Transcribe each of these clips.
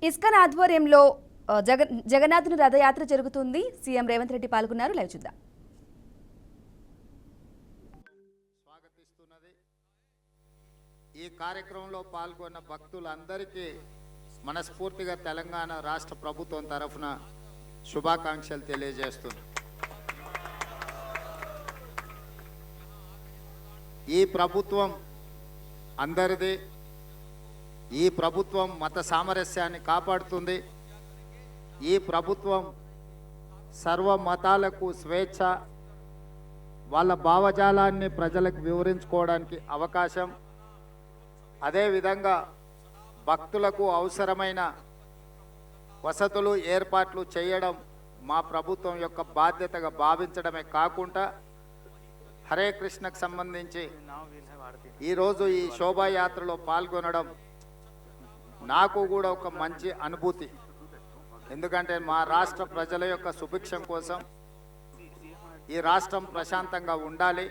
ISKCON ఆధ్వర్యంలో జగన్నాథుని రథయాత్ర జరుగుతుంది. సీఎం రేవంత్ రెడ్డి పాల్గొన్నారు. లైవ్ చూద్దాం. స్వాగతిస్తున్నది. ఈ కార్యక్రమంలో పాల్గొన్న భక్తులందరికీ మనస్ఫూర్తిగా తెలంగాణ రాష్ట్ర ప్రభుత్వం తరఫున శుభాకాంక్షలు తెలియజేస్తున్నాను. ఈ ప్రభుత్వం అందరిది. ఈ ప్రభుత్వం మత సామరస్యాన్ని కాపాడుతుంది. ఈ ప్రభుత్వం సర్వ మతాలకు స్వేచ్ఛ, వాళ్ళ భావజాలాన్ని ప్రజలకు వివరించుకోవడానికి అవకాశం, అదేవిధంగా భక్తులకు అవసరమైన వసతులు ఏర్పాట్లు చేయడం మా ప్రభుత్వం యొక్క బాధ్యతగా భావించడమే కాకుండా హరే కృష్ణకు సంబంధించి ఈరోజు ఈ శోభాయాత్రలో పాల్గొనడం నాకు కూడా ఒక మంచి అనుభూతి. ఎందుకంటే మా రాష్ట్ర ప్రజల యొక్క సుభిక్షం కోసం, ఈ రాష్ట్రం ప్రశాంతంగా ఉండాలి,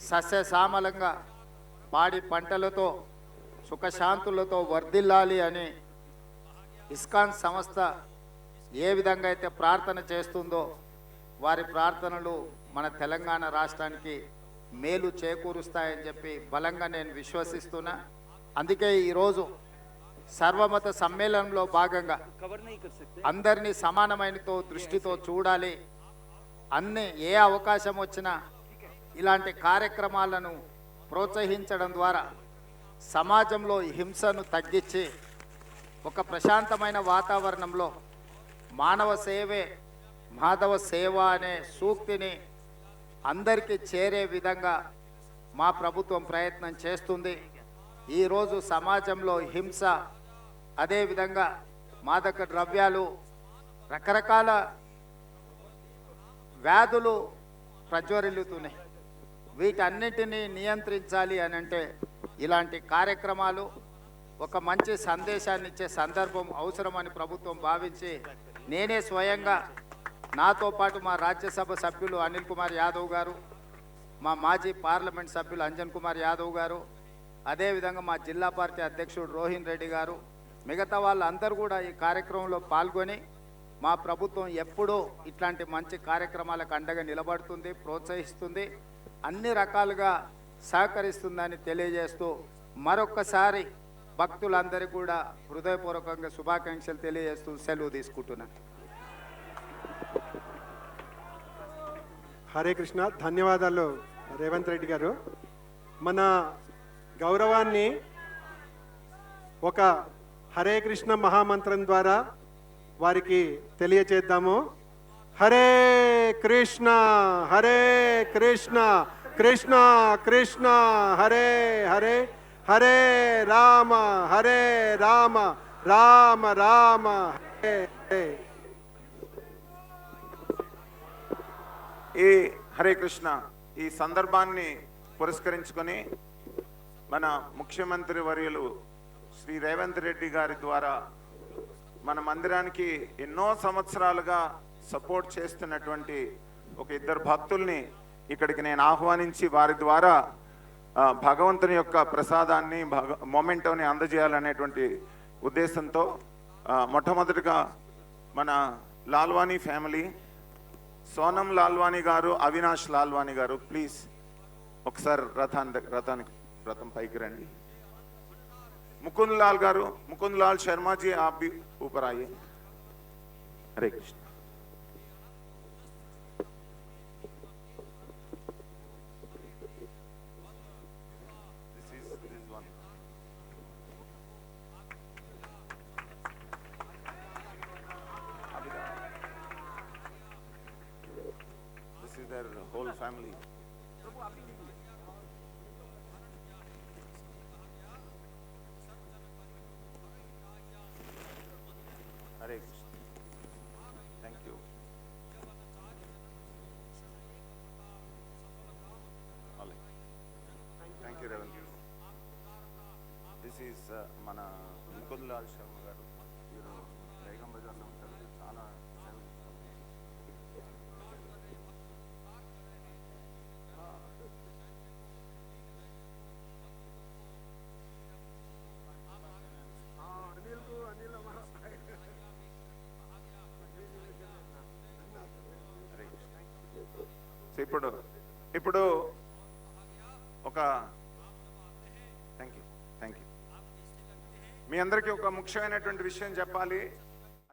సస్యశ్యామలంగా పాడి పంటలతో సుఖశాంతులతో వర్ధిల్లాలి అని ఇస్కాన్ సంస్థ ఏ విధంగా అయితే ప్రార్థన చేస్తుందో వారి ప్రార్థనలు మన తెలంగాణ రాష్ట్రానికి మేలు చేకూరుస్తాయని చెప్పి బలంగా నేను విశ్వసిస్తున్నా. అందుకే ఈరోజు సర్వమత సమ్మేళనంలో భాగంగా అందరినీ సమానమైనతో దృష్టితో చూడాలి. ఏ అవకాశం వచ్చినా ఇలాంటి కార్యక్రమాలను ప్రోత్సహించడం ద్వారా సమాజంలో హింసను తగ్గించి ఒక ప్రశాంతమైన వాతావరణంలో మానవ సేవే మాధవ సేవ అనే సూక్తిని అందరికీ చేరే విధంగా మా ప్రభుత్వం ప్రయత్నం చేస్తుంది. ఈరోజు సమాజంలో హింస, అదేవిధంగా మాదక ద్రవ్యాలు, రకరకాల వ్యాధులు ప్రజ్వరిల్లుతున్నాయి. వీటన్నిటినీ నియంత్రించాలి అని అంటే ఇలాంటి కార్యక్రమాలు ఒక మంచి సందేశాన్ని ఇచ్చే సందర్భం అవసరమని ప్రభుత్వం భావించి నేనే స్వయంగా, నాతో పాటు మా రాజ్యసభ సభ్యులు అనిల్ కుమార్ యాదవ్ గారు, మా మాజీ పార్లమెంట్ సభ్యులు అంజన్ కుమార్ యాదవ్ గారు, అదేవిధంగా మా జిల్లా పార్టీ అధ్యక్షుడు రోహిన్ రెడ్డి గారు, మిగతా వాళ్ళందరూ కూడా ఈ కార్యక్రమంలో పాల్గొని మా ప్రభుత్వం ఎప్పుడూ ఇట్లాంటి మంచి కార్యక్రమాలకు అండగా నిలబడుతుంది, ప్రోత్సహిస్తుంది, అన్ని రకాలుగా సహకరిస్తుందని తెలియజేస్తూ మరొక్కసారి భక్తులందరికీ కూడా హృదయపూర్వకంగా శుభాకాంక్షలు తెలియజేస్తూ సెలవు తీసుకుంటున్నాను. హరే కృష్ణ. ధన్యవాదాలు రేవంత్ రెడ్డి గారు. మన గౌరవాన్ని ఒక హరే కృష్ణ మహామంత్రం ద్వారా వారికి తెలియచేద్దాము. హరే కృష్ణ హరే కృష్ణ కృష్ణ కృష్ణ హరే హరే, హరే రామ హరే రామ రామ రామ హరే హరే. ఈ హరే కృష్ణ ఈ సందర్భాన్ని పురస్కరించుకొని మన ముఖ్యమంత్రి వర్యులు శ్రీ రేవంత్ రెడ్డి గారి ద్వారా మన మందిరానికి ఎన్నో సంవత్సరాలుగా సపోర్ట్ చేస్తున్నటువంటి ఒక ఇద్దరు భక్తుల్ని ఇక్కడికి నేను ఆహ్వానించి వారి ద్వారా భగవంతుని యొక్క ప్రసాదాన్ని మొమెంటోని అందజేయాలనేటువంటి ఉద్దేశంతో మొట్టమొదటిగా మన లాల్వానీ ఫ్యామిలీ, సోనం లాల్వానీ గారు, అవినాష్ లాల్వానీ గారు, ప్లీజ్ ఒకసారి రథం పైకి రండి. ముకుంద్ లాల్ గారు, ముకుంద్ లాల్ శర్मा जी आप भी ऊपर आइए. हरे Krishna. This one. This is their whole family. Hare Krishna. Thank you. Thank you, Revan. This is mana Mukund Lal Sharma garu. You're Begum Bazar lo untaru. Chaala Anil ఇప్పుడు ఒక థ్యాంక్ యూ మీ అందరికీ ఒక ముఖ్యమైనటువంటి విషయం చెప్పాలి.